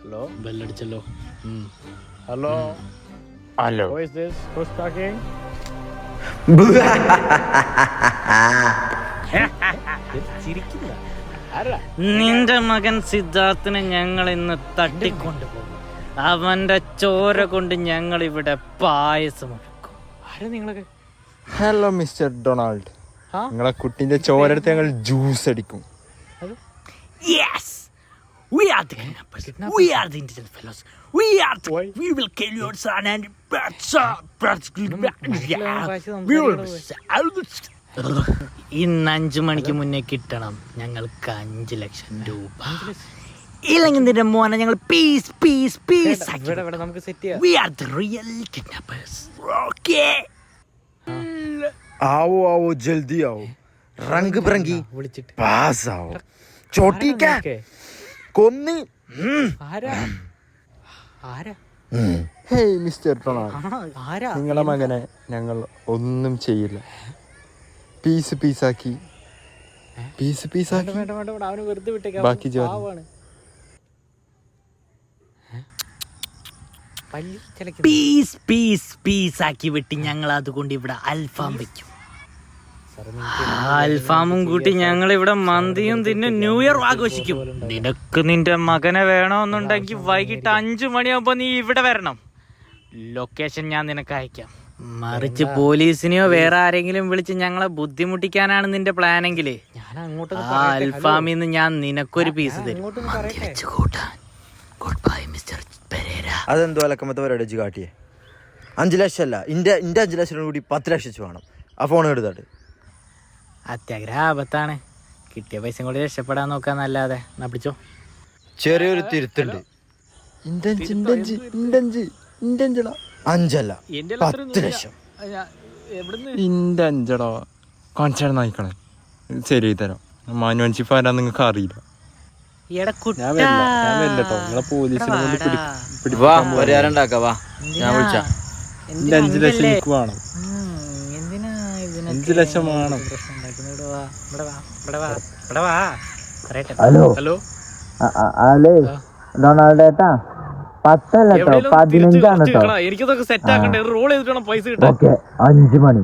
Hello? ബെല്ലടിച്ചല്ലോ. Hello? Hello. Who is this? Who's talking? ചിരിക്കില്ല. ആരാ? നിന്റെ മകൻ സിദ്ധാർത്ഥിനെ ഞങ്ങൾ ഇന്ന് തട്ടിക്കൊണ്ടുപോകും. അവന്റെ ചോര കൊണ്ട് ഞങ്ങൾ ഇവിടെ പായസം ഒരുക്കും. ആരാ നിങ്ങളൊക്കെ? ഹലോ മിസ്റ്റർ ഡൊണാൾഡ്, ആ? നിങ്ങളെ കുട്ടീന്റെ ചോരെടുത്ത് ഞങ്ങൾ ജ്യൂസ് അടിക്കും. Yes, we are the kidnappers. We are the intelligent fellows. We will kill your son and ഇന്ന് 5 മണിക്ക് മുന്നേ കിട്ടണം ഞങ്ങൾക്ക് 5 ലക്ഷം രൂപ. ഇല്ലെങ്കിൽ നിന്റെ മോനെ ഞങ്ങൾ പീസ് പീസ് പീസ് ഇവിടെ നമുക്ക് സെറ്റ് ചെയ്യാം. We are the real kidnappers. Okay. आओ आओ जल्दी आओ, रंग बिरंगी വിളിച്ചിട്ട് पास आओ, छोटी क्या कोन्नी. ആരാ? ആരാ? ഹേയ് മിസ്റ്റർ ഡൊണാൾഡ്, ആരാ? നിങ്ങളെ മകനെ ഞങ്ങൾ ഒന്നും ചെയ്യില്ല. പീസ് പീസാക്കി വേണ്ട അവന് വെറുതെ വിട്ടേക്കാം. ബാക്കി ജോലി. പാവാണ്. പല്ലി ചിലക്ക് പീസ് പീസ് പീസ് ആക്കി വെട്ടി ഞങ്ങൾ അതുകൊണ്ട് ഇവിടെ അൽഫാം വെക്കും. അൽഫാമും കൂട്ടി ഞങ്ങൾ ഇവിടെ മന്തിയും തിന്ന് ന്യൂ ഇയർ ആഘോഷിക്കും. നിനക്ക് നിന്റെ മകനെ വേണമെന്നുണ്ടെങ്കിൽ വൈകിട്ട് 5 മണിയാകുമ്പോ നീ ഇവിടെ വരണം. ലൊക്കേഷൻ ഞാൻ നിനക്ക് അയക്കാം. മറിച്ച് പോലീസിനെയോ വേറെ ആരെങ്കിലും വിളിച്ച് ഞങ്ങളെ ബുദ്ധിമുട്ടിക്കാനാണ് നിന്റെ പ്ലാനെങ്കിൽ ഞാൻ അങ്ങോട്ട് ആ അൽഫാമിന്ന് ഞാൻ നിനക്കൊരു പീസ് തരും. അങ്ങോട്ടൊന്ന് പറയട്ടെ. Good bye mister Pereira. അതെന്തോ അലക്കമത്തെ പരിപാടി കാട്ടിയേ. 5 ലക്ഷം അല്ല, ഇന്റെ 5 ലക്ഷം കൂടി 10 ലക്ഷം വേണം. ആ ഫോൺ എടുത്താട്ട്. അത്യാഗ്രഹ ആപത്താണ്. കിട്ടിയ പൈസ കൂടി രക്ഷപ്പെടാൻ നോക്കാന്നല്ലാതെ. എന്നാ പിടിച്ചോ. ചെറിയൊരു തിരുത്തുണ്ട്. 5 അല്ല 10 ലക്ഷം. ഇന്റെ 5 കോൺസേൺ നോക്കണേ. ശരി തരാം. മാനുവൻഷിപ്പ് ആരാ നിങ്ങൾക്ക് അറിയില്ല. എടാ ഞാൻ വരില്ല കേട്ടോ. നിങ്ങളെ പോലീസിനെ കൊണ്ട് ഞാൻ വിളിച്ച 5 ലക്ഷം എനിക്ക് വേണം. 5 ലക്ഷം വേണം. ഹലോ ഹലോ ഡൊണാൾഡ് ഏട്ടാ, 10 അല്ല കേട്ടോ, 15 ആണ് കേട്ടോ. എനിക്കതൊക്കെ സെറ്റ് ആക്കണ്ടേ. റോൾ ചെയ്തിട്ട് വേണം പൈസ കിട്ടാൻ. ഓക്കെ, 5 മണി.